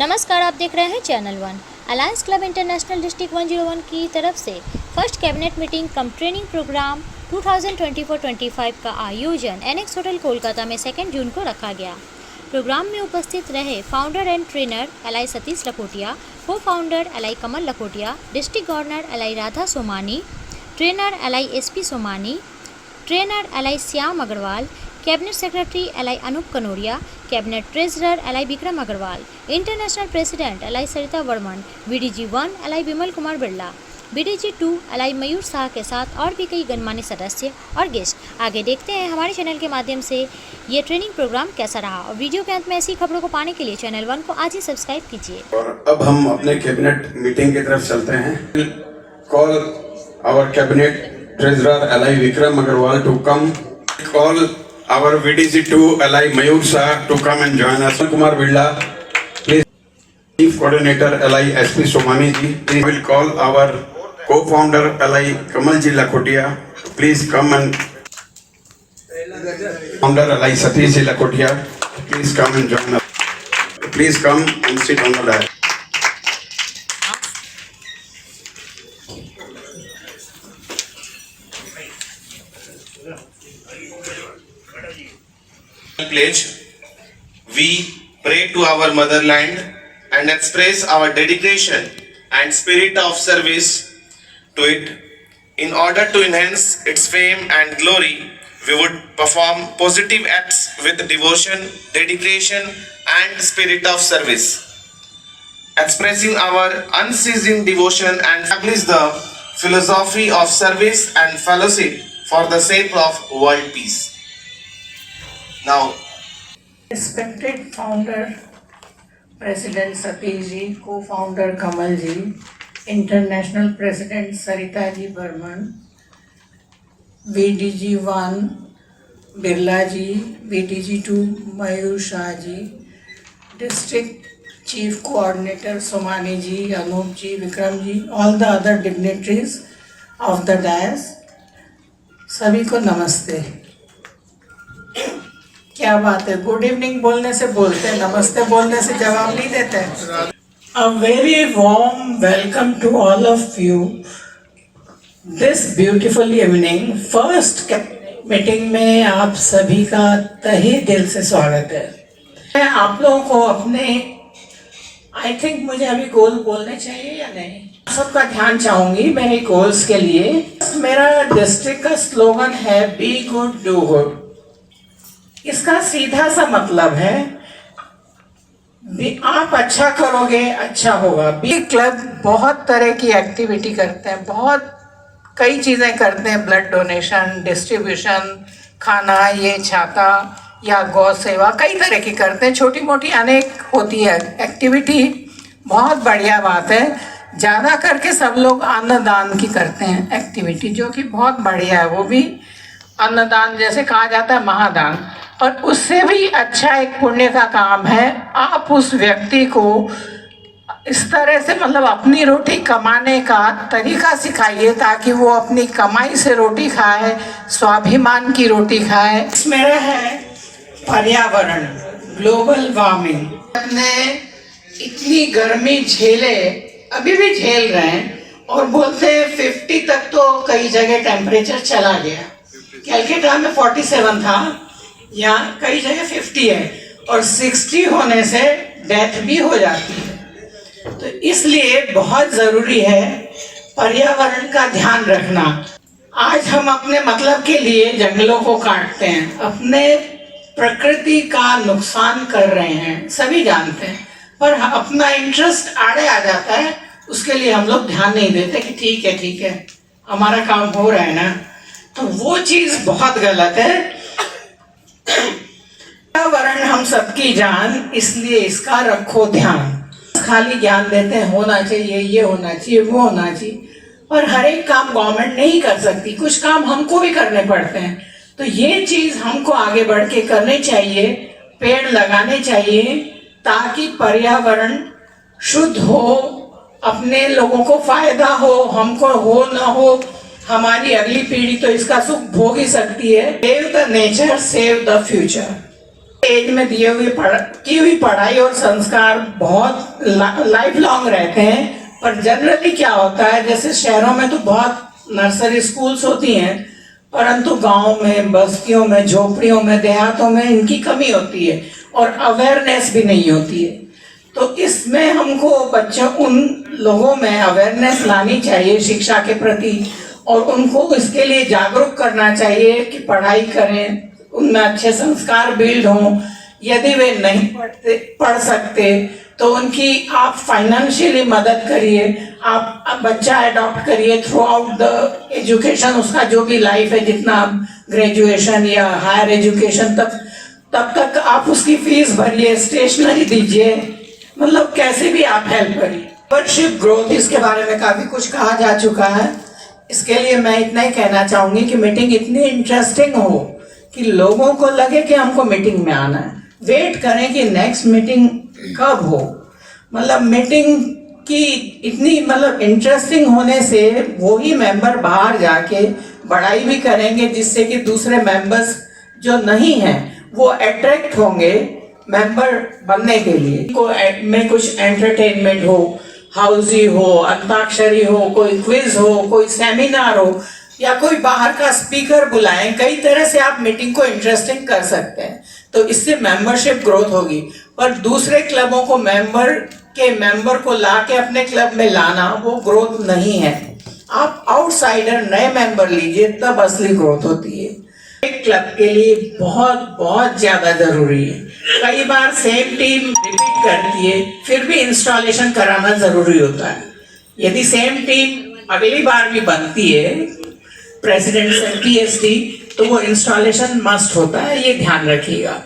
नमस्कार, आप देख रहे हैं channel 1। Alliance club international district 101 की तरफ से फर्स्ट कैबिनेट मीटिंग कम ट्रेनिंग प्रोग्राम 2024-25 का आयोजन एनेक्स होटल कोलकाता में 2 जून को रखा गया। प्रोग्राम में उपस्थित रहे founder and trainer LI Satish Lakhotia, co founder LI Kamal Lakhotia, district governor LI Radha Somani, trainer LI SP Somani, trainer LI Shyam Agarwal, cabinet secretary LI Anup Kanoria, cabinet treasurer LI Vikram Agarwal, international president LI Sarita Varman, BDG 1 LI Vimal Kumar Birla, BDG 2 LI Mayur Shah के साथ और भी कई गणमान्य सदस्य और गेस्ट। आगे देखते हैं हमारे चैनल के माध्यम से ये ट्रेनिंग प्रोग्राम कैसा रहा, और वीडियो के अंत में ऐसी खबरों को पाने के लिए चैनल 1 को आज ही सब्सक्राइब कीजिए। और अब हम अपने कैबिनेट मीटिंग की तरफ चलते हैं। Call our cabinet treasurer LI Vikram Agrawal to come. Call our VDG2 LI Mayur Shah to come and join us. Kumar Birla, please. Chief Coordinator LI SP Somani ji, please. Will call our co-founder LI Kamal ji Lakhotia. Please come and founder LI Satish ji Lakhotia. Please come and join us. Please come and sit on the dais. Pledge. We pray to our motherland and express our dedication and spirit of service to it. In order to enhance its fame and glory, we would perform positive acts with devotion, dedication and spirit of service, expressing our unceasing devotion and establish the philosophy of service and fellowship for the sake of world peace. Now, respected founder, President Satish ji, co-founder Kamal ji, international president Sarita ji Burman, VDG 1 Birla ji, VDG 2 Mayur Shah ji, district chief coordinator Somani ji, Anup ji, Vikram ji, all the other dignitaries of the dais, सभी को नमस्ते। क्या बात है, good evening बोलने से बोलते हैं, नमस्ते बोलने से जवाब नहीं देते। A very warm welcome to all of you this beautiful evening. First meeting में आप सभी का तहे दिल से स्वागत है। मैं आप लोगों को अपने आई थिंक मुझे अभी गोल बोलने चाहिए या नहीं, सबका ध्यान चाहूंगी मेरे गोल्स के लिए। मेरा डिस्ट्रिक्ट का स्लोगन है बी गुड डू गुड। इसका सीधा सा मतलब है आप अच्छा करोगे अच्छा होगा। बी क्लब बहुत तरह की एक्टिविटी करते हैं, बहुत कई चीज़ें करते हैं, ब्लड डोनेशन, डिस्ट्रीब्यूशन, खाना, ये छाता या गौ सेवा, कई तरह की करते हैं, छोटी मोटी अनेक होती है एक्टिविटी। बहुत बढ़िया बात है, ज़्यादा करके सब लोग अन्नदान की करते हैं एक्टिविटी, जो कि बहुत बढ़िया है। वो भी अन्नदान जैसे कहा जाता है महादान, और उससे भी अच्छा एक पुण्य का काम है। आप उस व्यक्ति को इस तरह से मतलब अपनी रोटी कमाने का तरीका सिखाइए ताकि वो अपनी कमाई से रोटी खाए, स्वाभिमान की रोटी खाए। इसमें है पर्यावरण, ग्लोबल वार्मिंग ने इतनी गर्मी झेले, अभी भी झेल रहे हैं, और बोलते हैं 50 तक तो कई जगह टेम्परेचर चला गया। कैलकाटा में 47 था, यहाँ कई जगह 50 है, और 60 होने से डेथ भी हो जाती है। तो इसलिए बहुत ज़रूरी है पर्यावरण का ध्यान रखना। आज हम अपने मतलब के लिए जंगलों को काटते हैं, अपने प्रकृति का नुकसान कर रहे हैं, सभी जानते हैं, पर अपना इंटरेस्ट आड़े आ जाता है, उसके लिए हम लोग ध्यान नहीं देते कि ठीक है हमारा काम हो रहा है ना। तो वो चीज़ बहुत गलत है। पर्यावरण हम सबकी जान, इसलिए इसका रखो ध्यान। खाली ज्ञान देते हैं होना चाहिए, ये होना चाहिए, वो होना चाहिए, पर हर एक काम गवर्नमेंट नहीं कर सकती, कुछ काम हमको भी करने पड़ते हैं। तो ये चीज हमको आगे बढ़ के करनी चाहिए, पेड़ लगाने चाहिए ताकि पर्यावरण शुद्ध हो, अपने लोगों को फायदा हो, हमको हो ना हो, हमारी अगली पीढ़ी तो इसका सुख भोग ही सकती है। Save the nature, save the future. एज में की हुई पढ़ाई और संस्कार बहुत लाइफ लॉन्ग रहते हैं। पर जनरली क्या होता है, जैसे शहरों में तो बहुत नर्सरी स्कूल्स होती हैं, परंतु गांव में, बस्तियों में, झोपड़ियों में, देहातों में इनकी कमी होती है और अवेयरनेस भी नहीं होती है। तो इसमें हमको बच्चों, उन लोगों में अवेयरनेस लानी चाहिए शिक्षा के प्रति, और उनको इसके लिए जागरूक करना चाहिए कि पढ़ाई करें, उनमें अच्छे संस्कार बिल्ड हों। यदि वे नहीं पढ़ सकते तो उनकी आप फाइनेंशियली मदद करिए, आप बच्चा अडॉप्ट करिए थ्रू आउट द एजुकेशन, उसका जो भी लाइफ है, जितना ग्रेजुएशन या हायर एजुकेशन तब तक आप उसकी फीस भरिए, स्टेशनरी दीजिए, मतलब कैसे भी आप हेल्प करिए। मेंबरशिप ग्रोथ, इसके बारे में काफी कुछ कहा जा चुका है। इसके लिए मैं इतना ही कहना चाहूंगी कि मीटिंग इतनी इंटरेस्टिंग हो कि लोगों को लगे कि हमको मीटिंग में आना है। वेट करें कि नेक्स्ट मीटिंग कब हो। मतलब मीटिंग की इतनी इंटरेस्टिंग होने से वो ही मेंबर बाहर जाके बड़ाई भी करेंगे, जिससे कि दूसरे मेंबर्स जो नहीं हैं वो अट्रैक्ट होंगे मेंबर बनने के लिए। में कुछ एंटरटेनमेंट हो, हाउजी हो, अंताक्षरी हो, कोई क्विज हो, कोई सेमिनार हो, या कोई बाहर का स्पीकर बुलाएं। कई तरह से आप मीटिंग को इंटरेस्टिंग कर सकते हैं, तो इससे मेंबरशिप ग्रोथ होगी। पर दूसरे क्लबों को मेंबर को लाके अपने क्लब में लाना वो ग्रोथ नहीं है। आप आउटसाइडर नए मेंबर लीजिए, तब असली ग्रोथ होती है। एक क्लब के लिए बहुत बहुत ज्यादा जरूरी है। कई बार सेम टीम रिपीट करती है, फिर भी इंस्टॉलेशन कराना जरूरी होता है। यदि सेम टीम अगली बार भी बनती है, प्रेसिडेंट से पीएसडी, तो वो इंस्टॉलेशन मस्ट होता है, ये ध्यान रखिएगा।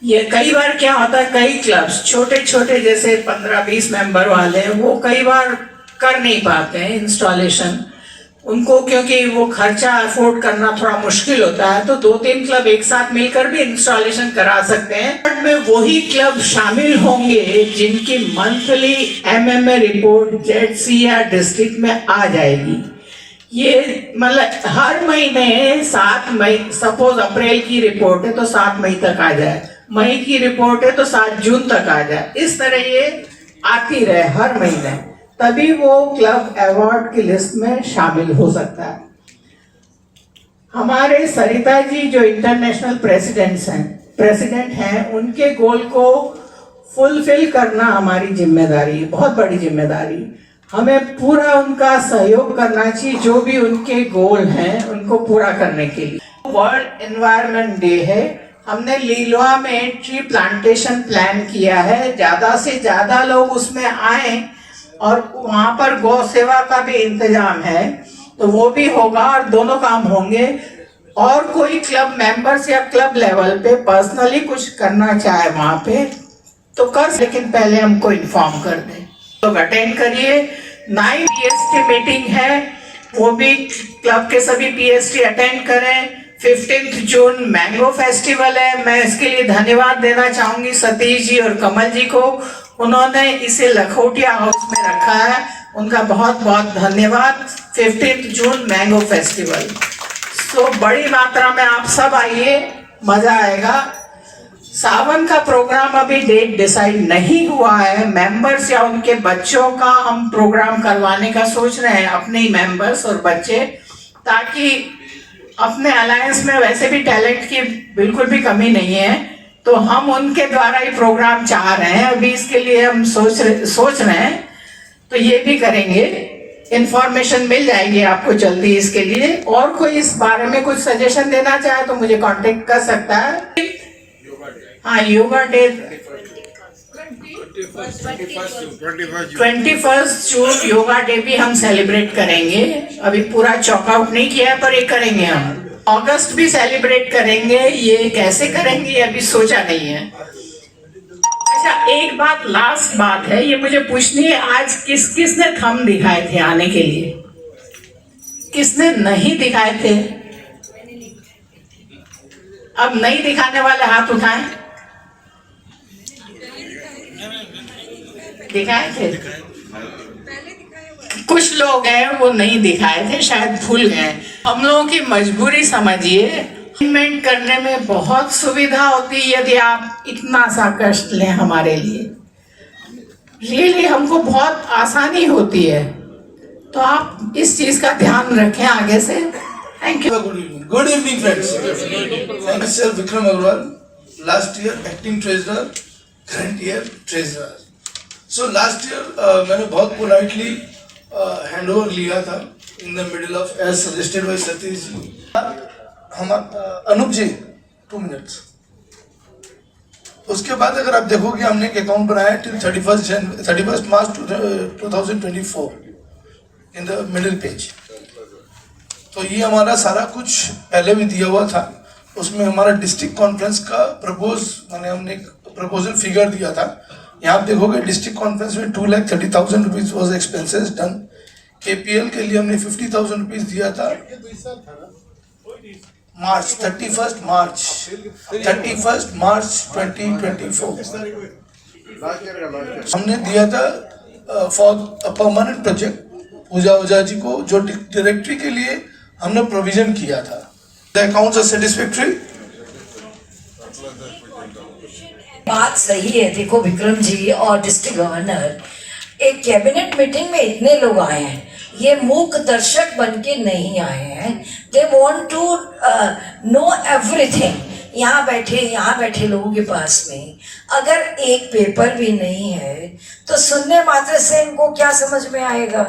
ये कई बार क्या होता है, कई क्लब्स छोटे छोटे जैसे 15-20 मेंबर वाले, वो कई बार कर नहीं पाते हैं इंस्टॉलेशन उनको, क्योंकि वो खर्चा अफोर्ड करना थोड़ा मुश्किल होता है। तो 2-3 क्लब एक साथ मिलकर भी इंस्टॉलेशन करा सकते हैं। में वही क्लब शामिल होंगे जिनकी मंथली एमएमए रिपोर्ट जेडसी या डिस्ट्रिक्ट में आ जाएगी। ये मतलब हर महीने 7 मई, सपोज अप्रैल की रिपोर्ट है तो 7 मई तक आ जाए, मई की रिपोर्ट है तो 7 जून तक आ जाए। इस तरह ये आती रहे हर महीने, तभी वो क्लब अवार्ड की लिस्ट में शामिल हो सकता है। हमारे सरिता जी जो इंटरनेशनल प्रेसिडेंट हैं, उनके गोल को फुलफिल करना हमारी जिम्मेदारी है, बहुत बड़ी जिम्मेदारी। हमें पूरा उनका सहयोग करना चाहिए, जो भी उनके गोल हैं उनको पूरा करने के लिए। वर्ल्ड एनवायरनमेंट डे है, हमने लीलवा में ट्री प्लांटेशन प्लान किया है। ज्यादा से ज्यादा लोग उसमें आए, और वहां पर गौ सेवा का भी इंतजाम है, तो वो भी होगा और दोनों काम होंगे। और कोई क्लब मेंबर्स या क्लब लेवल पे पर्सनली कुछ करना चाहे वहां पे तो कर, लेकिन पहले हमको इन्फॉर्म कर दें। तो अटेंड करिए। 9 पीएसटी मीटिंग है, वो भी क्लब के सभी पीएसटी अटेंड करें। 15 जून मैंगो फेस्टिवल है। मैं इसके लिए धन्यवाद देना चाहूंगी सतीश जी और कमल जी को, उन्होंने इसे लखोटिया हाउस में रखा है, उनका बहुत बहुत धन्यवाद। 15 जून मैंगो फेस्टिवल, तो बड़ी मात्रा में आप सब आइए, मजा आएगा। सावन का प्रोग्राम अभी डेट डिसाइड नहीं हुआ है। मेंबर्स या उनके बच्चों का हम प्रोग्राम करवाने का सोच रहे हैं, अपने ही मेंबर्स और बच्चे, ताकि अपने अलायंस में वैसे भी टैलेंट की बिल्कुल भी कमी नहीं है, तो हम उनके द्वारा ही प्रोग्राम चाह रहे हैं। अभी इसके लिए हम सोच रहे हैं, तो ये भी करेंगे। इंफॉर्मेशन मिल जाएगी आपको जल्दी इसके लिए। और कोई इस बारे में कुछ सजेशन देना चाहे तो मुझे कांटेक्ट कर सकता है। हाँ, योगा डे 21 जून योगा डे भी हम सेलिब्रेट करेंगे। अभी पूरा चॉकआउट नहीं किया है, पर ये करेंगे हम। अगस्त भी सेलिब्रेट करेंगे, ये कैसे करेंगे ये अभी सोचा नहीं है। अच्छा, एक बात, लास्ट बात है, ये मुझे पूछनी है, आज किसने थंब दिखाए थे आने के लिए? किसने नहीं दिखाए थे? अब नहीं दिखाने वाले हाथ उठाएं। दिखाए थे? कुछ लोग हैं वो नहीं दिखाए थे, शायद भूल गए। हम लोगों की मजबूरी समझिए, पेमेंट करने में बहुत सुविधा होती है यदि आप इतना सा कष्ट लें हमारे लिए। रियली हमको बहुत आसानी होती है, तो आप इस चीज का ध्यान रखें आगे से। Thank you. Good evening, friends. I'm myself Vikram Agarwal. Last year acting treasurer, current year treasurer. So last year मैंने बहुत politely handover लिया था in the middle of as suggested by Satish ji. हमारा अनूप जी 2 minutes। उसके बाद अगर आप देखोगे हमने एक अकाउंट बनाया till 31 March 2024 in the middle page। तो ये हमारा सारा कुछ पहले भी दिया हुआ था। उसमें हमारा डिस्ट्रिक्ट कॉन्फ्रेंस का हमने एक प्रपोजल फिगर दिया था। यहाँ आप देखोगे डिस्ट्रिक्ट कॉन्फ्रेंस में 2,30,000 rupees was expenses done. KPL के लिए हमने 50,000 रुपीज दिया था। मार्च 31 मार्च 2024 हमने दिया था for a permanent project Puja Ojha ji को, जो डायरेक्टरी के लिए हमने प्रोविजन किया था। The accounts are satisfactory. बात सही है। देखो विक्रम जी और डिस्ट्रिक्ट गवर्नर, एक कैबिनेट मीटिंग में इतने लोग आए हैं, ये मूक दर्शक बन के नहीं आए हैं। They want to know everything. यहाँ बैठे लोगों के पास में अगर एक पेपर भी नहीं है तो सुनने मात्र से इनको क्या समझ में आएगा।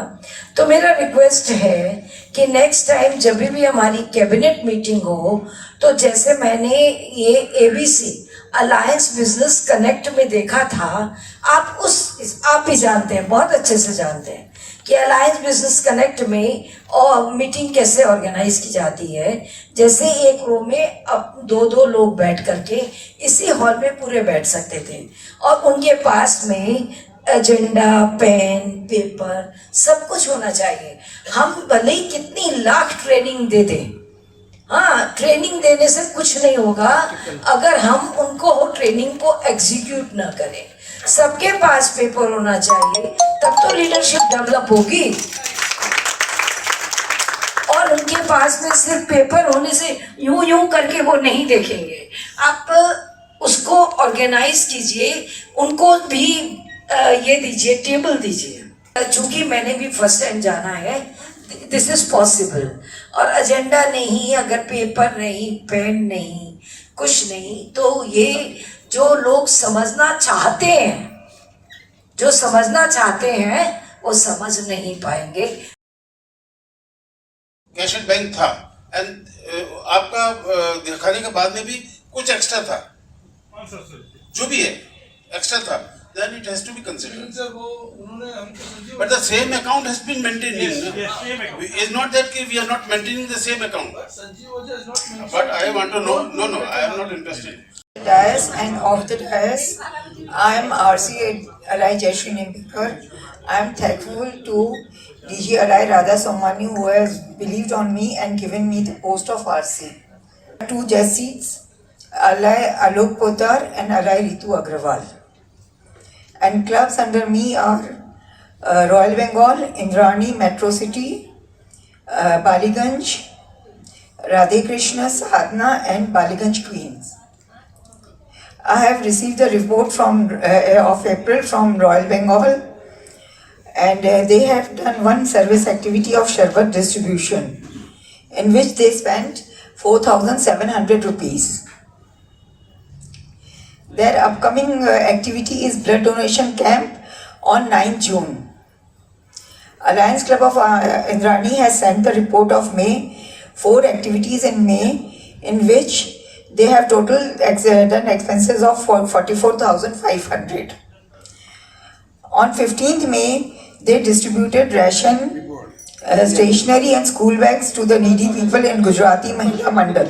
तो मेरा रिक्वेस्ट है कि नेक्स्ट टाइम जब भी हमारी कैबिनेट मीटिंग हो, तो जैसे मैंने ये एबीसी अलायंस बिजनेस कनेक्ट में देखा था, आप भी जानते हैं, बहुत अच्छे से जानते हैं कि अलायंस बिजनेस कनेक्ट में और मीटिंग कैसे ऑर्गेनाइज की जाती है। जैसे एक रो में अब 2-2 लोग बैठ करके इसी हॉल में पूरे बैठ सकते थे और उनके पास में एजेंडा, पेन, पेपर सब कुछ होना चाहिए। हम भले ही कितनी लाख ट्रेनिंग दे दें, हाँ, ट्रेनिंग देने से कुछ नहीं होगा अगर हम उनको ट्रेनिंग को एग्जीक्यूट ना करें। सबके पास पेपर होना चाहिए, तब तो लीडरशिप डेवलप होगी। और उनके पास में सिर्फ पेपर होने से यूं करके वो नहीं देखेंगे। आप उसको ऑर्गेनाइज कीजिए, उनको भी ये दीजिए, टेबल दीजिए। चूंकि मैंने भी फर्स्ट टाइम जाना है, दिस इज पॉसिबल। और एजेंडा नहीं, अगर पेपर नहीं, पेन नहीं, कुछ नहीं, तो ये जो लोग समझना चाहते हैं वो समझ नहीं पाएंगे। कैश एंड बैंक था एंड आपका दिखाने के बाद में भी कुछ एक्स्ट्रा था, जो भी है एक्स्ट्रा था, then it has to be considered. But the same account has been maintained. It's not that we are not maintaining the same account. But I want to know. No, I am not interested. Dais and off the dais, I am RC Alai Jayashree Nimbikar. I am thankful to DG Alai Radha Somani who has believed on me and given me the post of RC. 2 judge seats, Alai Alok Poddar and Alai Ritu Agrawal. And clubs under me are Royal Bengal, Indrani, Metro City, Baliganj, Radhe Krishna, Sadhana and Baliganj Queens. I have received the report of April from Royal Bengal, and they have done one service activity of Sharbat distribution in which they spent 4,700 rupees. Their upcoming activity is blood donation camp on 9th June. Alliance Club of Indrani has sent the report of May, 4 activities in May in which they have total done expenses of 44,500. On 15th May, they distributed ration, stationery and school bags to the needy people in Gujarati Mahila Mandal.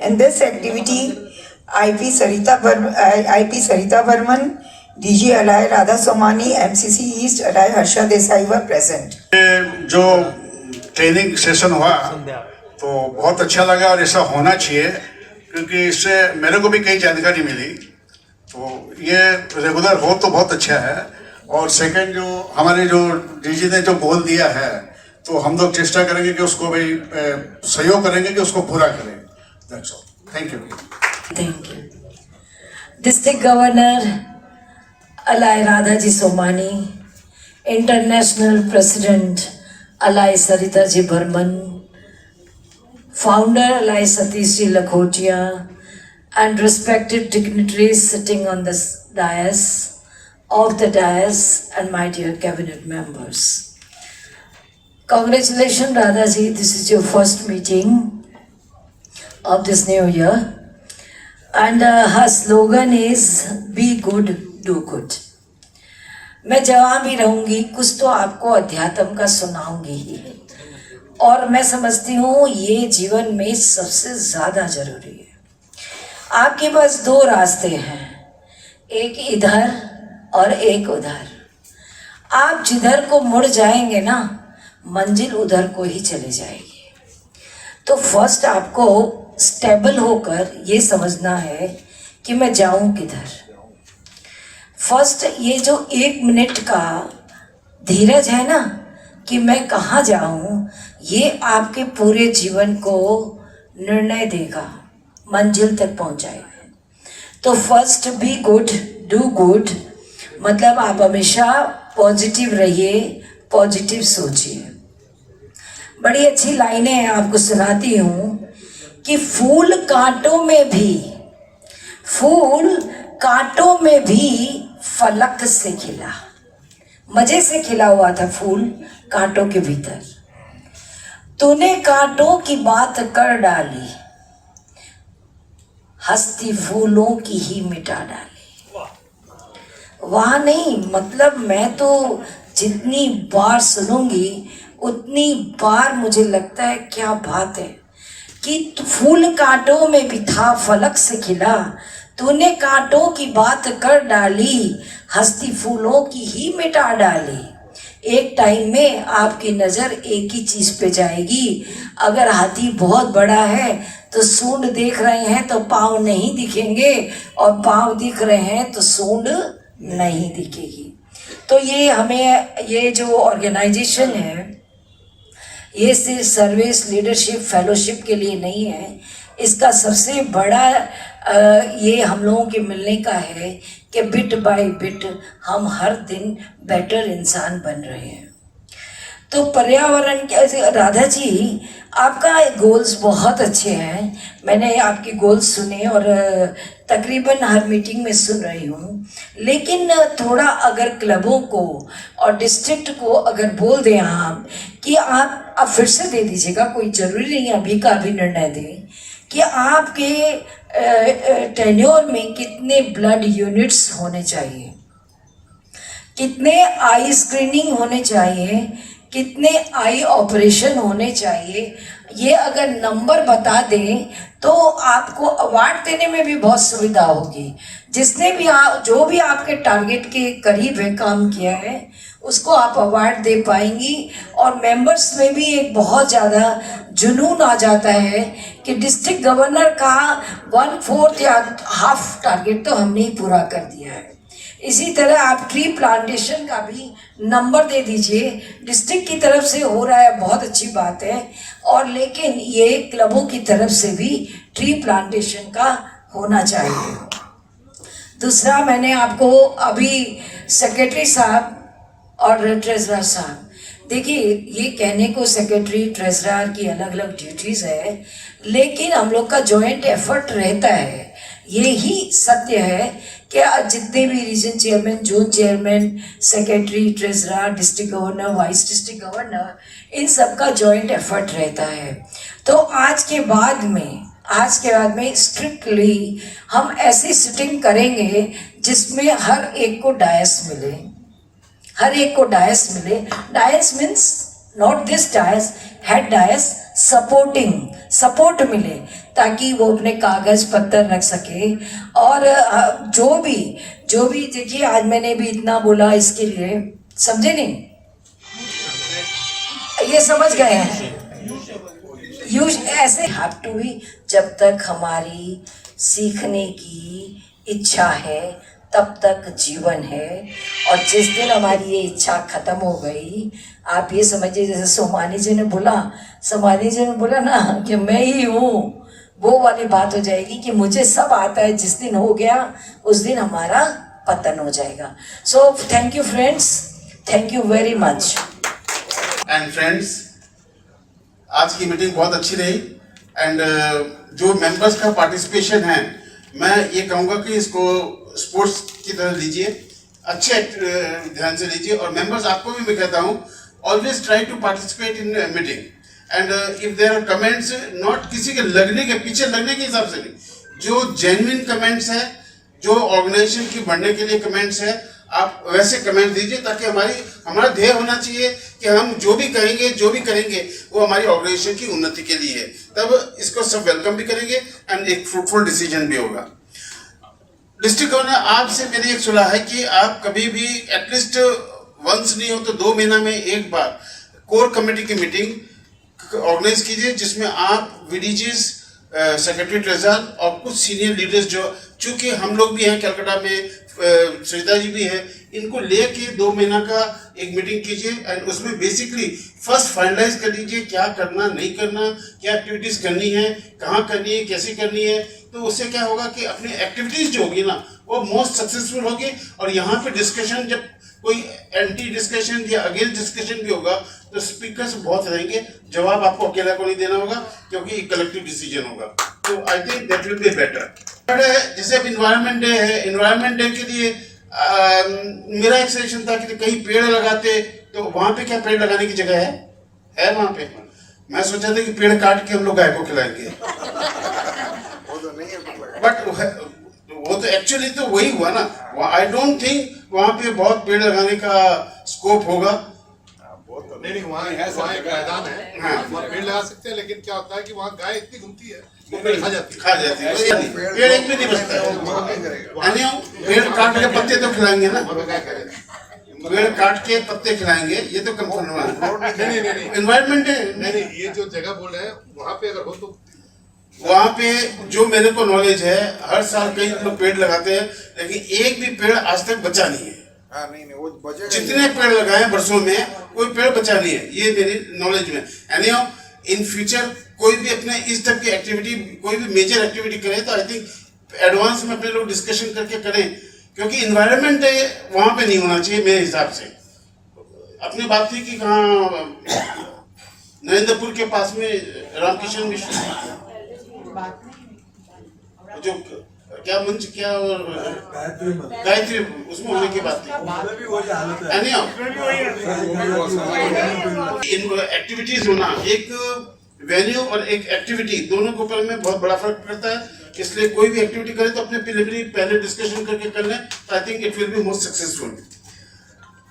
In this activity, IP Sarita Varman, DG Alai Radha Somani, MCC East Alai Harsha Desai were present. जो training session हुआ तो बहुत अच्छा लगा और ऐसा होना चाहिए, क्योंकि इससे मेरे को भी कई जानकारी मिली। तो ये रेगुलर हो तो बहुत अच्छा है। और सेकंड, जो हमारे जो डीजी ने जो गोल दिया है, तो हम लोग चेष्टा करेंगे कि उसको भी सहयोग करेंगे कि उसको पूरा करें। That's all, thank you. Thank you. District governor अलाय राधाजी सोमानी, इंटरनेशनल प्रेसिडेंट अलाय सरिता जी बर्मन, फाउंडर अलाय Satish ji Lakhotia, and respected dignitaries sitting on the dais, and my dear cabinet members. Congratulations, Radha ji, this is your first meeting of this new year. And her slogan is, be good, do good. मैं जहाँ भी रहूँगी कुछ तो आपको अध्यात्म का सुनाऊंगी ही, और मैं समझती हूँ ये जीवन में सबसे ज़्यादा जरूरी है। आपके पास दो रास्ते हैं, एक इधर और एक उधर। आप जिधर को मुड़ जाएंगे ना, मंजिल उधर को ही चली जाएगी। तो फर्स्ट आपको स्टेबल होकर ये समझना है कि मैं जाऊं किधर। फर्स्ट ये जो 1 मिनट का धीरज है ना कि मैं कहाँ जाऊं, ये आपके पूरे जीवन को निर्णय देगा, मंजिल तक पहुंचाएगा। तो first be good, do good, मतलब आप हमेशा पॉजिटिव रहिए, पॉजिटिव सोचिए। बड़ी अच्छी लाइनें हैं, आपको सुनाती हूँ कि फूल कांटों में भी फलक से खिला। मजे से खिला हुआ था फूल कांटों के भीतर। तूने कांटों की बात कर डाली, हस्ती फूलों की ही मिटा डाली। वहाँ नहीं, मतलब मैं तो जितनी बार सुनूंगी उतनी बार मुझे लगता है क्या बात है कि फूल कांटों में भी था, फलक से खिला। तूने कांटों की बात कर डाली, हस्ती फूलों की ही मिटा डाली। एक टाइम में आपकी नज़र एक ही चीज़ पे जाएगी। अगर हाथी बहुत बड़ा है तो सूंड देख रहे हैं तो पाँव नहीं दिखेंगे, और पाँव दिख रहे हैं तो सूंड नहीं दिखेगी। तो ये हमें, ये जो ऑर्गेनाइजेशन है ये सिर्फ सर्विस, लीडरशिप, फेलोशिप के लिए नहीं है। इसका सबसे बड़ा ये हम लोगों के मिलने का है कि बिट बाय बिट हम हर दिन बेटर इंसान बन रहे हैं। तो पर्यावरण के, राधा जी आपका गोल्स बहुत अच्छे हैं। मैंने आपके गोल्स सुने और तकरीबन हर मीटिंग में सुन रही हूँ, लेकिन थोड़ा अगर क्लबों को और डिस्ट्रिक्ट को अगर बोल दें आप कि आप फिर से दे दीजिएगा, कोई ज़रूरी नहीं अभी का अभी निर्णय दें कि आपके टेन्योर में कितने ब्लड यूनिट्स होने चाहिए, कितने आई स्क्रीनिंग होने चाहिए, कितने आई ऑपरेशन होने चाहिए। ये अगर नंबर बता दें तो आपको अवार्ड देने में भी बहुत सुविधा होगी। जिसने भी जो भी आपके टारगेट के करीब है काम किया है उसको आप अवार्ड दे पाएंगी। और मेंबर्स में भी एक बहुत ज़्यादा जुनून आ जाता है कि डिस्ट्रिक्ट गवर्नर का 1/4 या हाफ टारगेट तो हमने ही पूरा कर दिया है। इसी तरह आप ट्री प्लांटेशन का भी नंबर दे दीजिए। डिस्ट्रिक्ट की तरफ से हो रहा है, बहुत अच्छी बात है, और लेकिन ये क्लबों की तरफ से भी ट्री प्लांटेशन का होना चाहिए। दूसरा, मैंने आपको अभी सेक्रेटरी साहब और ट्रेजरर साहब, देखिए ये कहने को सेक्रेटरी ट्रेजरर की अलग अलग ड्यूटीज़ है, लेकिन हम लोग का जॉइंट एफर्ट रहता है। यही सत्य है कि जितने भी region chairman, zone chairman, secretary, treasurer, district governor, vice district governor, इन सब का जॉइंट एफर्ट रहता है। तो आज के बाद में स्ट्रिक्टली हम ऐसी सिटिंग करेंगे जिसमें हर एक को डायस मिले, हर एक को डायस मिले। Dais means not this dais, head dais, support मिले ताकि वो अपने कागज पत्तर रख सके। और जो भी देखिए, आज मैंने भी इतना बोला इसके लिए, समझे नहीं, ये समझ गए हैं। ऐसे हैव टू बी, जब तक हमारी सीखने की इच्छा है तब तक जीवन है। और जिस दिन हमारी ये इच्छा खत्म हो गई, आप ये समझिए, जैसे सोमानी जी ने बोला ना कि मैं ही हूँ, वो वाली बात हो जाएगी कि मुझे सब आता है, जिस दिन हो गया उस दिन हमारा पतन हो जाएगा. So thank you friends, thank you very much. And friends, आज की मीटिंग बहुत अच्छी रही एंड जो मेंबर्स का पार्टिसिपेशन है, मैं ये कहूँगा कि इसको स्पोर्ट्स की तरह लीजिए, अच्छे ध्यान से लीजिए. और मेंबर्स आपको भी मैं कहता हूँ, always try to participate in meeting and if there are comments, not किसी के लगने के पीछे लगने के हिसाब से नहीं, जो जेन्युइन कमेंट्स है, जो ऑर्गेनाइजेशन की बढ़ने के लिए कमेंट्स है, आप वैसे कमेंट दीजिए, ताकि हमारा ध्येय होना चाहिए कि हम जो भी कहेंगे, जो भी करेंगे, वो हमारी ऑर्गेनाइजेशन की उन्नति के लिए है. तब इसको सब वेलकम भी करेंगे एंड एक फ्रूटफुल डिसीजन भी होगा. डिस्ट्रिक्ट गवर्नर, आपसे मेरी एक सलाह है कि आप कभी भी एटलीस्ट वंस नहीं हो तो 2 महीना में एक बार कोर कमेटी की मीटिंग ऑर्गेनाइज कीजिए, जिसमें आप वीडीजीज, सेक्रेटरी ट्रेजरर और कुछ सीनियर लीडर्स, जो चूंकि हम लोग भी हैं कलकत्ता में, सुनीता जी भी है, इनको लेके 2 महीना का एक मीटिंग कीजिए एंड उसमें बेसिकली फर्स्ट फाइनलाइज कर लीजिए क्या करना, नहीं करना, क्या एक्टिविटीज करनी है, कहाँ करनी है, कैसे करनी है. तो उससे क्या होगा कि अपनी एक्टिविटीज जो होगी ना, वो मोस्ट सक्सेसफुल होगी. और यहाँ पे डिस्कशन, जब कोई एंटी डिस्कशन या अगेंस्ट डिस्कशन भी होगा, तो स्पीकर्स बहुत रहेंगे, जवाब आपको अकेला को नहीं देना होगा, क्योंकि कलेक्टिव डिसीजन होगा. तो I think that will be better. जैसे अब इन्वायरमेंट डे है, इन्वायरमेंट डे के लिए मेरा एक सजेशन था कि कहीं पेड़ लगाते, तो वहां पे क्या पेड़ लगाने की जगह है वहां पे? मैं सोचा था कि पेड़ काट के हम लोग गाय को खिलाएंगे, बट वो तो एक्चुअली तो वही हुआ ना. आई डोंट थिंक वहां पे बहुत पेड़ लगाने का स्कोप होगा. नहीं, वहाँ एक मैदान है, हाँ, वहाँ पेड़ लगा सकते हैं, लेकिन क्या होता है कि वहाँ गाय इतनी घूमती है, वो पेड़ खा जाती है. पेड़ एक भी नहीं बचता है. पेड़ काट के पत्ते तो खिलाएंगे ना, पेड़ काट के पत्ते खिलाएंगे, ये तो कंफर्म हुआ. नहीं, एनवायरमेंट है. नहीं, ये जो जगह बोल रहे हैं वहाँ पे अगर हो तो, वहाँ पे जो मेरे को नॉलेज है, हर साल कई लोग पेड़ लगाते हैं, लेकिन एक भी पेड़ आज तक बचा नहीं है. वो बजट जितने पेड़ लगाए वर्षों में, कोई पेड़ बचा नहीं है, ये मेरी नॉलेज में. एनीहाउ, इन फ्यूचर कोई भी अपने इस टाइप की एक्टिविटी, कोई भी मेजर एक्टिविटी करे, तो आई थिंक एडवांस में अपने लोग डिस्कशन करके करें, क्योंकि इन्वायरमेंट वहाँ पे नहीं होना चाहिए मेरे हिसाब से. अपनी बात थी कि कहाँ नरेंद्रपुर के पास में रामकिशन मिश्र जो क्या मंच, क्या और गायत्री, उसमें होने की बात थी. एक्टिविटीज होना, एक वेन्यू और एक एक्टिविटी, दोनों के ऊपर में बहुत बड़ा फर्क पड़ता है. इसलिए कोई भी एक्टिविटी करे तो अपने प्रिलिमिनरी पहले डिस्कशन करके कर लें, तो I think it will be most successful.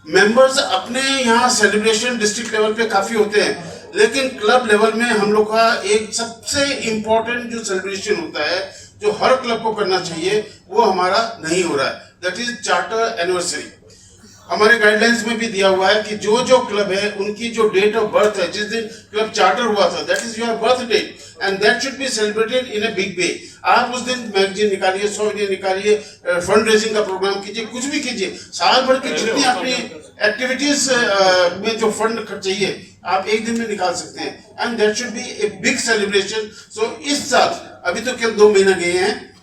Members, अपने यहाँ सेलिब्रेशन डिस्ट्रिक्ट लेवल पे काफी होते हैं, लेकिन क्लब लेवल में हम लोग का एक सबसे इम्पोर्टेंट जो सेलिब्रेशन होता है, जो हर क्लब को करना चाहिए, वो हमारा नहीं हो रहा है. That is charter anniversary. हमारे गाइडलाइंस में भी दिया हुआ है कि जो जो क्लब है, उनकी जो डेट ऑफ बर्थ है, जिस दिन क्लब चार्टर हुआ था, that is your birth date and that should be celebrated in a big way. आप उस दिन मैगजीन निकालिए, 100 वीडियो निकालिए, फंड रेजिंग का प्रोग्राम कीजिए, कुछ भी कीजिए. साल भर की जितनी अपनी एक्टिविटीज में जो फंड चाहिए, आप एक दिन में निकाल सकते हैं, and that should be a big celebration. So इस साल, अभी तो केवल 2 महीना गए हैं,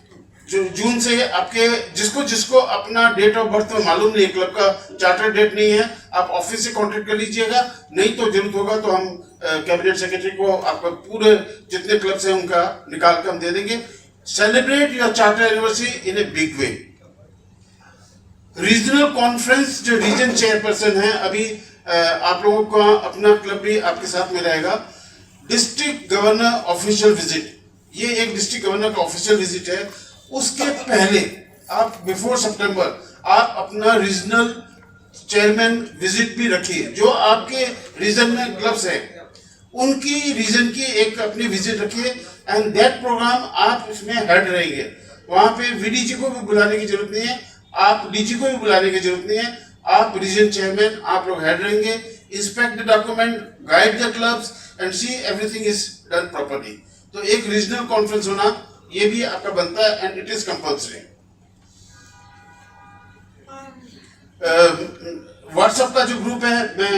जो जून से आपके जिसको अपना डेट ऑफ बर्थ मालूम नहीं, क्लब का चार्टर डेट नहीं है, आप ऑफिस से कांटेक्ट कर लीजिएगा. नहीं तो जरूरत होगा तो हम कैबिनेट सेक्रेटरी को आपका पूरे जितने क्लब्स हैं उनका निकाल कर हम दे देंगे. Celebrate your charter anniversary in a big way. Regional conference, जो रीजन चेयरपर्सन है, अभी आप लोगों का अपना क्लब भी आपके साथ में रहेगा. डिस्ट्रिक्ट गवर्नर ऑफिशियल विजिट, ये एक डिस्ट्रिक्ट गवर्नर का ऑफिशियल विजिट है. उसके पहले आप बिफोर सितंबर आप अपना रीजनल चेयरमैन विजिट भी रखिए. जो आपके रीजन में क्लब्स है, उनकी रीजन की एक अपनी विजिट रखिए, एंड दैट प्रोग्राम आप इसमें हेड रहेंगे. वहां पे वीडीजी को भी बुलाने की जरूरत नहीं है, आप डीजी को भी बुलाने की जरूरत नहीं है. आप रीजन चेयरमैन, आप लोग हेड रहेंगे. Inspect the document, guide the clubs and see everything is done properly. तो एक रीजनल कॉन्फ्रेंस होना, ये भी आपका बनता है, and it is compulsory. WhatsApp का जो ग्रुप है, मैं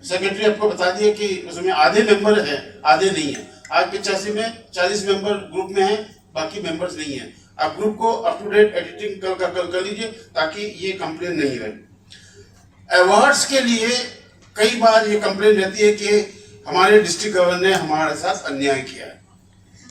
सेक्रेटरी आपको बता दिया कि उसमें आधे मेंबर है, आधे नहीं है. आज 85 में 40 मेंबर ग्रुप में हैं, बाकी मेंबर्स नहीं हैं। आप ग्रुप को अप टू डेट एडिटिंग कल कर लीजिए ताकि ये कंप्लेन नहीं रहे। अवार्ड्स के लिए कई बार ये कंप्लेन रहती है कि हमारे डिस्ट्रिक्ट गवर्नर ने हमारे साथ अन्याय किया है।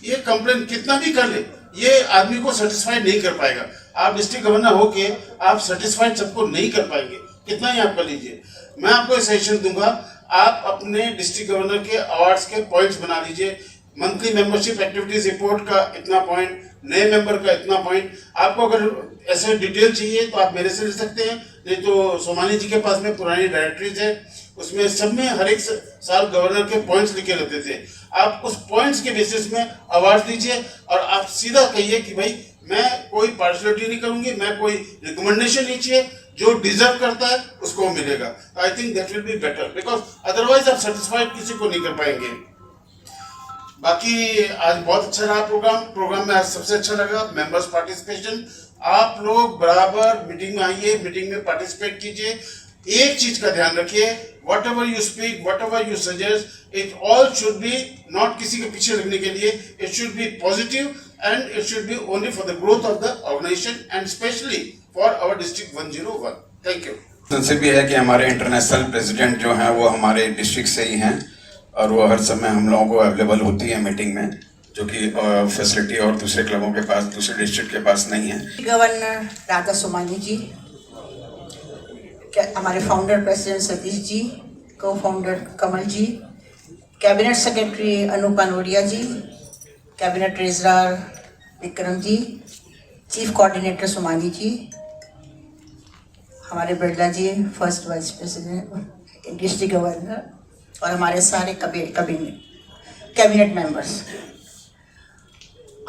ये कंप्लेन कितना भी कर ले, ये आदमी को सेटिस्फाइड नहीं कर पाएगा। आप डिस्ट्रिक्ट गवर्नर होके आप सेटिस्फाइड सबको नहीं कर पाएंगे, कितना ही आप कर लीजिए। मैं आपको सजेशन दूंगा, आप अपने डिस्ट्रिक्ट गवर्नर के अवार्ड्स के पॉइंट्स बना लीजिए। मंथली मेंबरशिप एक्टिविटीज रिपोर्ट का इतना पॉइंट, नए मेंबर का इतना पॉइंट। आपको अगर ऐसे डिटेल चाहिए तो आप मेरे से ले सकते हैं, नहीं तो सोमानी जी के पास में पुरानी डायरेक्टरीज है, उसमें सब में हर एक साल गवर्नर के पॉइंट्स लिखे रहते थे। आप उस पॉइंट्स के बेसिस में अवार्ड दीजिए और आप सीधा कहिए कि भाई मैं कोई पार्शलिटी नहीं करूंगी, मैं कोई रिकमेंडेशन नहीं चाहिए, जो डिजर्व करता है उसको मिलेगा। I think that will be better, because otherwise आप सेटिस्फाइड किसी को नहीं कर पाएंगे। बाकी आज बहुत अच्छा रहा प्रोग्राम में आज सबसे अच्छा लगा मेंबर्स पार्टिसिपेशन। आप लोग बराबर मीटिंग में आइए, मीटिंग में पार्टिसिपेट कीजिए। एक चीज का ध्यान रखिए, what ever you speak, what ever you suggest, it all should be not किसी के पीछे लगने के लिए, it should be positive and it should be only for the growth of the organization and especially for our district 101. Thank you. उनसे भी है कि हमारे इंटरनेशनल प्रेसिडेंट जो हैं वो हमारे डिस्ट्रिक्ट से ही हैं और वो हर समय हम लोगों को अवेलेबल होती है मीटिंग में, जो कि फैसिलिटी और दूसरे क्लबों के पास, दूसरे डिस्ट्रिक्ट के पास नहीं है। गवर्नर राधा सोमानी जी, हमारे founder president Satish ji, co founder Kamal ji, cabinet secretary Anup Anoria ji, cabinet treasurer Vikram ji, chief coordinator Somani ji, हमारे Birla ji first vice president district governor और हमारे सारे कैबिनेट मेंबर्स।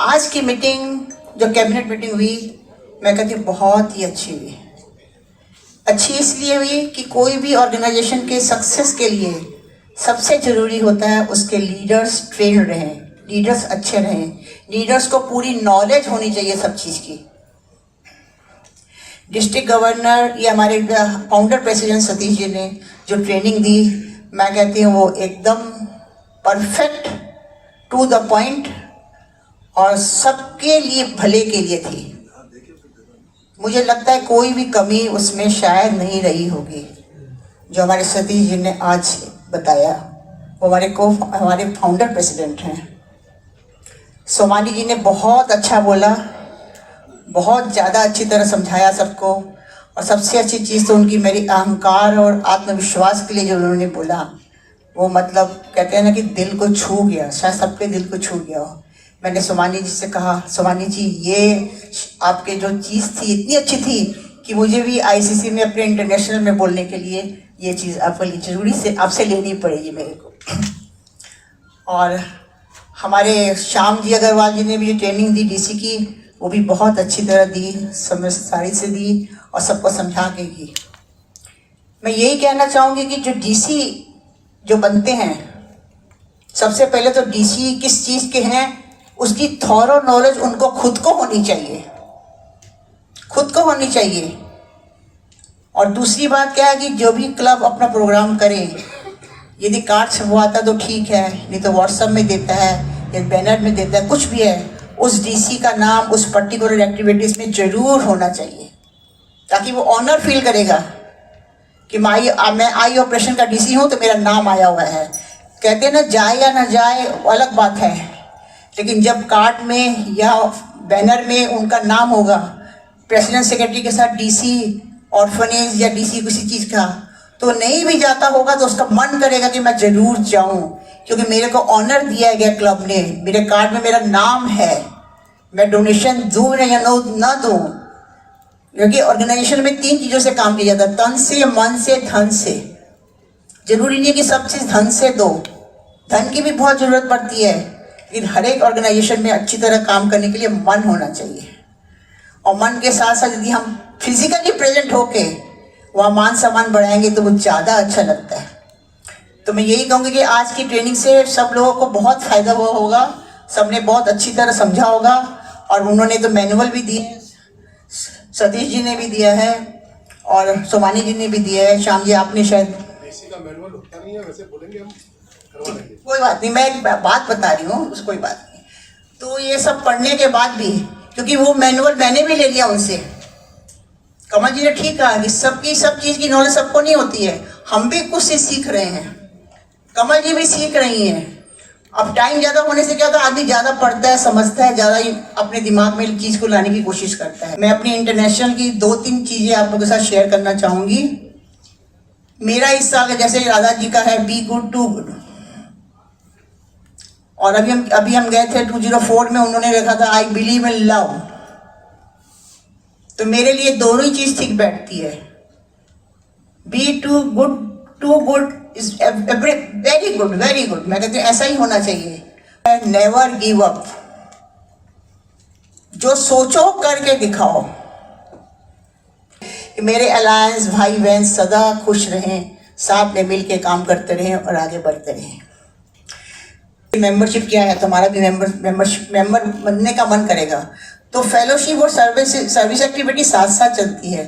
आज की मीटिंग जो कैबिनेट मीटिंग हुई, मैं कहती हूँ बहुत ही अच्छी हुई। अच्छी इसलिए हुई कि कोई भी ऑर्गेनाइजेशन के सक्सेस के लिए सबसे ज़रूरी होता है उसके लीडर्स ट्रेन रहें, लीडर्स अच्छे रहें, लीडर्स को पूरी नॉलेज होनी चाहिए सब चीज़ की। डिस्ट्रिक्ट गवर्नर या हमारे फाउंडर प्रेसिडेंट सतीश जी ने जो ट्रेनिंग दी, मैं कहती हूँ वो एकदम परफेक्ट, टू द पॉइंट और सबके लिए भले के लिए थी। मुझे लगता है कोई भी कमी उसमें शायद नहीं रही होगी। जो हमारे सतीश जी ने आज बताया, वो हमारे फाउंडर प्रेसिडेंट हैं। सोमानी जी ने बहुत अच्छा बोला, बहुत ज़्यादा अच्छी तरह समझाया सबको, और सबसे अच्छी चीज़ तो उनकी मेरी अहंकार और आत्मविश्वास के लिए जो उन्होंने बोला, वो मतलब कहते हैं ना कि दिल को छू गया, शायद सबके दिल को छू गया हो। मैंने सोमानी जी से कहा, सोमानी जी ये आपके जो चीज़ थी इतनी अच्छी थी कि मुझे भी आईसीसी में अपने इंटरनेशनल में बोलने के लिए ये चीज़ आपके लिए ज़रूरी से आपसे लेनी पड़ेगी मेरे को। और हमारे श्याम जी अग्रवाल जी ने भी जो ट्रेनिंग दी डीसी की, वो भी बहुत अच्छी तरह दी, समझदारी से दी और सबको समझा के की। मैं यही कहना चाहूँगी कि जो डीसी जो बनते हैं, सबसे पहले तो डीसी किस चीज़ के हैं उसकी थॉरो नॉलेज उनको खुद को होनी चाहिए, खुद को होनी चाहिए। और दूसरी बात क्या है कि जो भी क्लब अपना प्रोग्राम करे, यदि कार्ड छपवाता तो ठीक है, नहीं तो व्हाट्सएप में देता है या बैनर में देता है, कुछ भी है, उस डीसी का नाम उस पर्टिकुलर एक्टिविटीज़ में ज़रूर होना चाहिए, ताकि वो ऑनर फील करेगा कि मैं आई ऑपरेशन का डीसी हूँ तो मेरा नाम आया हुआ है। कहते हैं ना, जाए या ना जाए अलग बात है, लेकिन जब कार्ड में या बैनर में उनका नाम होगा, प्रेसिडेंट सेक्रेटरी के साथ डीसी ऑर्फनेज या डीसी किसी चीज़ का, तो नहीं भी जाता होगा तो उसका मन करेगा कि मैं ज़रूर जाऊं, क्योंकि मेरे को ऑनर दिया गया क्लब ने, मेरे कार्ड में मेरा नाम है। मैं डोनेशन दूँ या ना दूँ, क्योंकि ऑर्गेनाइजेशन में 3 चीज़ों से काम किया जाता है, तन से, मन से, धन से। जरूरी नहीं है कि सब चीज़ धन से दो, धन की भी बहुत ज़रूरत पड़ती है, लेकिन हर एक ऑर्गेनाइजेशन में अच्छी तरह काम करने के लिए मन होना चाहिए। और मन के साथ साथ यदि हम फिजिकली प्रेजेंट होके वहाँ मान सम्मान बढ़ाएंगे तो वो ज़्यादा अच्छा लगता है। तो मैं यही कहूँगी कि आज की ट्रेनिंग से सब लोगों को बहुत फ़ायदा हुआ होगा, सबने बहुत अच्छी तरह समझा होगा, और उन्होंने तो मैनुअल भी दिए, सतीश जी ने भी दिया है और सोमानी जी ने भी दिया है, श्याम जी आपने शायद डीसी का मैनुअल होता नहीं है, वैसे बोलेंगे हम कोई बात नहीं, मैं एक बात बता रही हूँ, कोई बात नहीं। तो ये सब पढ़ने के बाद भी, क्योंकि वो मैनुअल मैंने भी ले लिया उनसे, कमल जी ने ठीक कहा कि सब चीज़ की नॉलेज सबको नहीं होती है, हम भी कुछ से सीख रहे हैं, कमल जी भी सीख रही हैं। अब टाइम ज़्यादा होने से क्या होता है, आदमी ज़्यादा पढ़ता है, समझता है, ज़्यादा ही अपने दिमाग में चीज़ को लाने की कोशिश करता है। मैं अपनी इंटरनेशनल की 2-3 चीज़ें आप लोगों के साथ शेयर करना चाहूँगी। मेरा हिस्सा अगर जैसे राधा जी का है, बी गुड टू गुड, और अभी हम गए थे 204 में, उन्होंने लिखा था आई बिलीव इन लव। तो मेरे लिए दोनों ही चीज ठीक बैठती है। Be too good is very good, very good. मैं कहती हूँ ऐसा ही होना चाहिए। नेवर गिव अप, जो सोचो करके दिखाओ। मेरे अलायंस भाई बहन सदा खुश रहें, साथ में मिल के काम करते रहें और आगे बढ़ते रहें। मेंबरशिप क्या है, तुम्हारा भी मेंबर बनने का मन करेगा तो फेलोशिप और सर्विस एक्टिविटी साथ साथ चलती है।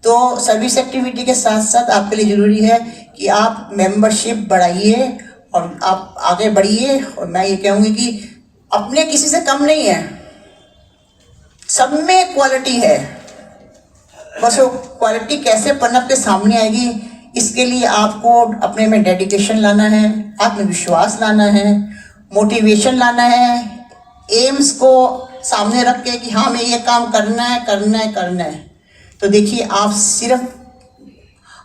तो सर्विस एक्टिविटी के साथ साथ आपके लिए ज़रूरी है कि आप मेंबरशिप बढ़ाइए और आप आगे बढ़िए। और मैं ये कहूँगी कि अपने किसी से कम नहीं है, सब में क्वालिटी है, बस वो क्वालिटी कैसे पनप के सामने आएगी, इसके लिए आपको अपने में डेडिकेशन लाना है, आत्मविश्वास लाना है, मोटिवेशन लाना है, एम्स को सामने रख के कि हाँ मैं ये काम करना है। तो देखिए आप सिर्फ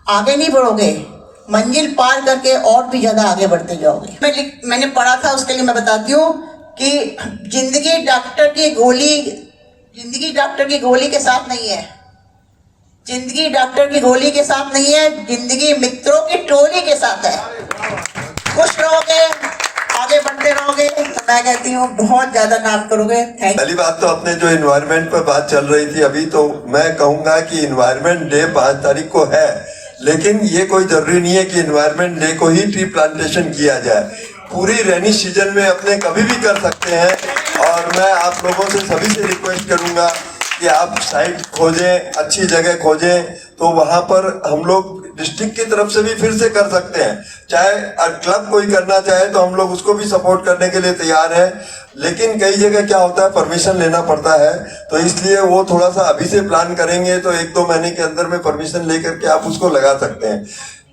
आगे नहीं बढ़ोगे, मंजिल पार करके और भी ज़्यादा आगे बढ़ते जाओगे। मैंने पढ़ा था, उसके लिए मैं बताती हूँ कि जिंदगी डॉक्टर की गोली के साथ नहीं है, जिंदगी डॉक्टर की गोली के साथ नहीं है, जिंदगी मित्रों की टोली के साथ है। खुश रहोगे, आगे बढ़ते रहोगे तो मैं कहती हूँ बहुत ज्यादा नाम करोगे। थैंक। पहली बात तो अपने जो इन्वायरमेंट पर बात चल रही थी अभी, तो मैं कहूँगा कि इन्वायरमेंट डे 5 तारीख को है, लेकिन ये कोई जरूरी नहीं है कि इन्वायरमेंट डे को ही ट्री प्लांटेशन किया जाए। पूरी रेनी सीजन में अपने कभी भी कर सकते हैं। और मैं आप लोगों से सभी से रिक्वेस्ट करूँगा कि आप साइट खोजें, अच्छी जगह खोजें, तो वहाँ पर हम लोग डिस्ट्रिक्ट की तरफ से भी फिर से कर सकते हैं। चाहे क्लब कोई करना चाहे तो हम लोग उसको भी सपोर्ट करने के लिए तैयार हैं, लेकिन कई जगह क्या होता है परमिशन लेना पड़ता है, तो इसलिए वो थोड़ा सा अभी से प्लान करेंगे तो 1-2 महीने के अंदर में परमिशन लेकर के आप उसको लगा सकते हैं।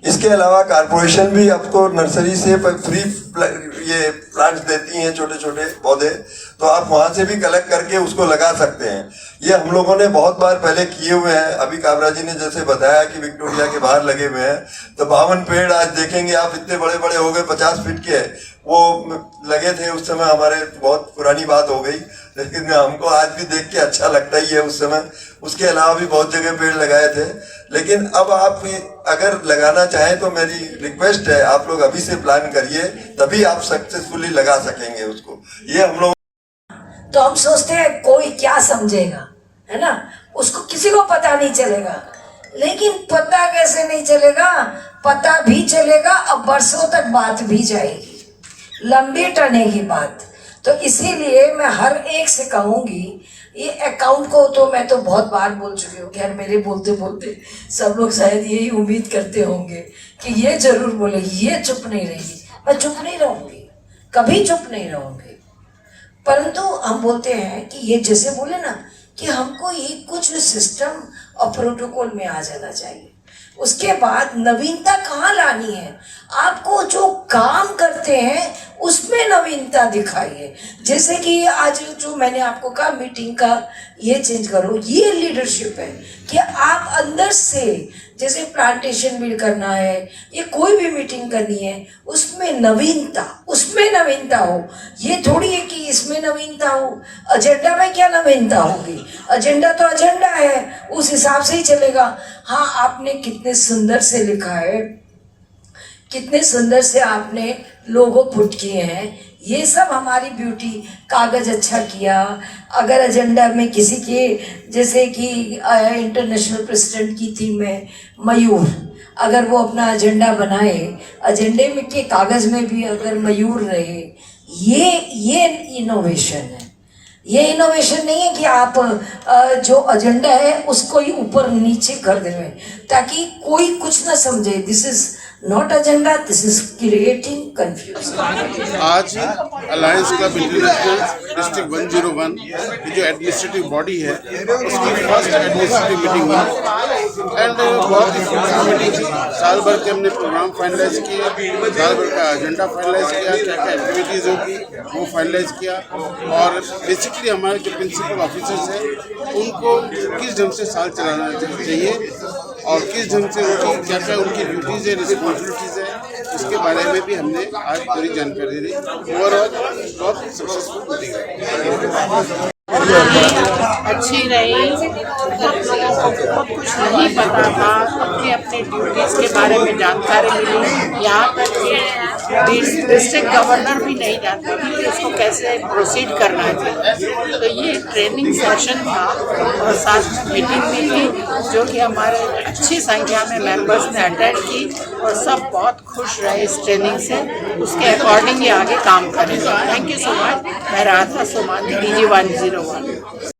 इसके अलावा कारपोरेशन भी आपको नर्सरी से फ्री ये प्लांट्स देती हैं, छोटे छोटे पौधे, तो आप वहां से भी कलेक्ट करके उसको लगा सकते हैं। ये हम लोगों ने बहुत बार पहले किए हुए हैं। अभी काबरा जी ने जैसे बताया कि विक्टोरिया के बाहर लगे हुए हैं, तो 52 पेड़ आज देखेंगे आप इतने बड़े बड़े हो गए, 50 फीट के वो लगे थे उस समय। हमारे बहुत पुरानी बात हो गई, लेकिन हमको आज भी देख के अच्छा लगता ही है उस समय। उसके अलावा भी बहुत जगह पेड़ लगाए थे, लेकिन अब आप अगर लगाना चाहें तो मेरी रिक्वेस्ट है आप लोग अभी से प्लान करिए, तभी आप सक्सेसफुली लगा सकेंगे उसको। ये हम लोग तो हम सोचते हैं कोई क्या समझेगा, है ना, उसको किसी को पता नहीं चलेगा। लेकिन पता कैसे नहीं चलेगा, पता भी चलेगा, अब बरसों तक बात भी जाएगी, लंबी टर्ने की बात। तो इसीलिए मैं हर एक से कहूँगी, ये अकाउंट को तो मैं तो बहुत बार बोल चुकी हूँ, खैर मेरे बोलते बोलते सब लोग शायद यही उम्मीद करते होंगे कि ये जरूर बोलेगी, ये चुप नहीं रहेगी। मैं चुप नहीं रहूँगी, कभी चुप नहीं रहूँगी। परंतु हम बोलते हैं कि ये जैसे बोले ना कि हमको ये कुछ सिस्टम और प्रोटोकॉल में आ जाना चाहिए। उसके बाद नवीनता कहाँ लानी है, आपको जो काम करते हैं उसमें नवीनता दिखाइए। जैसे कि आज जो मैंने आपको कहा मीटिंग का ये चेंज करो, ये लीडरशिप है कि आप अंदर से, जैसे प्लांटेशन बिल्ड करना है, ये कोई भी मीटिंग करनी है, उसमें नवीनता हो। ये थोड़ी है कि इसमें नवीनता हो। एजेंडा में क्या नवीनता होगी, एजेंडा तो एजेंडा है, उस हिसाब से ही चलेगा। हाँ, आपने कितने सुंदर से लिखा है, कितने सुंदर से आपने लोगो पुट किए हैं, ये सब हमारी ब्यूटी। कागज़ अच्छा किया, अगर एजेंडा में किसी के, जैसे कि इंटरनेशनल प्रेसिडेंट की थी मैं मयूर, अगर वो अपना एजेंडा बनाए, एजेंडे में के कागज़ में भी अगर मयूर रहे, ये इनोवेशन है। ये इनोवेशन नहीं है कि आप जो एजेंडा है उसको ही ऊपर नीचे कर देंगे ताकि कोई कुछ ना समझे. This is not agenda, this is creating confusion. आज अलायंस क्लब इंटरनेशनल डिस्ट्रिक्ट 101 की जो एडमिनिस्ट्रेटिव बॉडी है उसकी फर्स्ट एडमिनिस्ट्रेटिव मीटिंग हुई एंड बहुत ही फ्रूटफुल मीटिंग थी. साल भर के हमने प्रोग्राम फाइनलाइज किए, साल भर का एजेंडा फाइनलाइज किया, क्या क्या एक्टिविटीज़ होगी वो फाइनलाइज किया और बेसिकली हमारे जो प्रिंसिपल ऑफिसर्स हैं उनको किस ढंग से साल चलाना चाहिए और किस ढंग से उनकी क्या क्या उनकी ड्यूटीज़ है, रिस्पॉन्सिबिलिटीज़ है, उसके बारे में भी हमने आज पूरी जानकारी दी. ओवरऑल बहुत सक्सेसफुल मीटिंग है. अच्छी रही. बहुत लोगों को बहुत कुछ नहीं पता था, अपने अपने ड्यूटीज़ के बारे में जानकारी मिली. यहाँ तक कि डिस्ट्रिक्ट गवर्नर भी नहीं जानते थे कि उसको कैसे प्रोसीड करना चाहिए. तो ये ट्रेनिंग सेशन था और साथ में मीटिंग भी थी जो कि हमारे अच्छी संख्या में मेंबर्स ने अटेंड की और सब बहुत खुश रहे इस ट्रेनिंग से. उसके अकॉर्डिंग ये आगे काम करेंगे. Thank you so much. मैं राधा सोमानी DG 101.